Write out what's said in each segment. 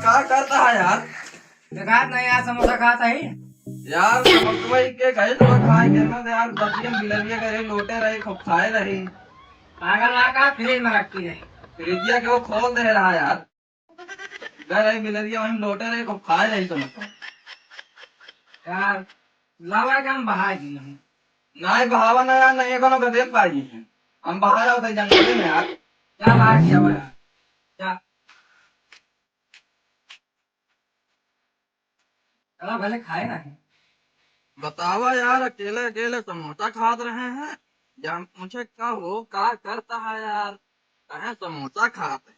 क्या करता है यार? देखा नहीं यार, समोसा खाता ही। यार समझ के गए तो खाए ना यार, दसियन बिलरिया करे लोटे रहे खूब खाए रही। पागल लगा फ्रिज में रखी है। फ्रिजिया के वो खोल दे रहा यार। गए रही बिलरिया वहीं लोटे रहे खूब खाए रही तुम। यार लगा के हम बाहर दिए हैं। नहीं बहावा ना यार, नहीं कोनो गदेल पाई है। हम बाहर आओ थे जंगल में यार। क्या बाहर किया हुआ यार? क्या चलो भले खाए ना है। बतावा यार, अकेले अकेले समोसा खा रहे हैं। जान पूछे क्या हो क्या करता है यार? कहे समोसा खाते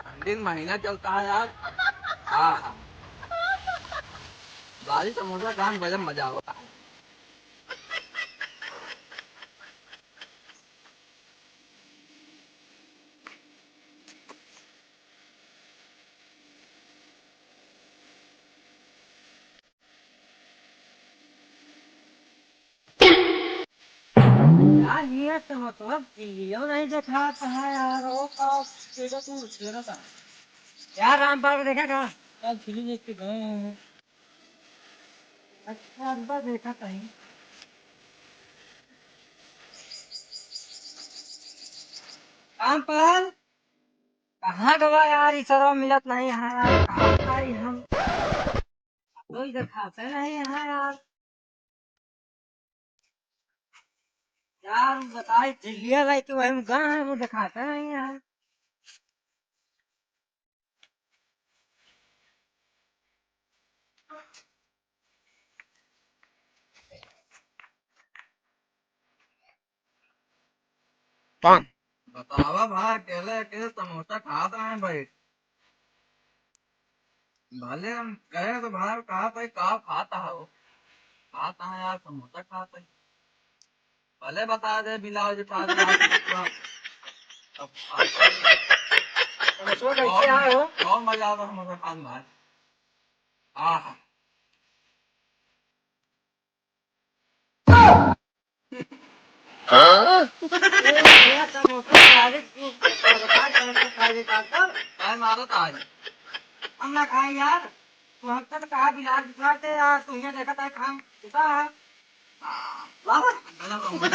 ठंडी महीना चलता है यार। हाँ, बारिश समोसा खाने में बड़ा मजा होता है। यार ये तो मतलब वीडियो नहीं दिखाता है यार, वो तो तेरा तू तेरा था। यार रामपाल को देखा था कल फिल्म देख के गए हैं। अच्छा रामपाल देखा कहीं। रामपाल कहाँ गवा यार, इस तरह मिलत नहीं है यार, कहाँ आई हम तो इधर खाते नहीं है यार। यार बताए दिल्ली भाई कि वही गए हैं, वो दिखाते नहीं यार। बतावा भाई, अकेले अकेले समोसा खा रहे हैं भाई। भले हम गए तो भाई कहा भाई कहा खाता है वो। खाता है यार समोसा खाता है। भले बता दे बिलाओ जो खा दे अब खाता है। समझो कैसे आए हो? और मजा आता है समोसा खाने में भाई। हाँ ये समोसा खाली तू बता कौन सा खाली खाता। काय मारा था आज। हम ना खाए यार, तू हमसे तो कहा बिलाल दिखाते यार, तू ये देखा था खाम दिखा है। हाँ, वाह गलत हो गया।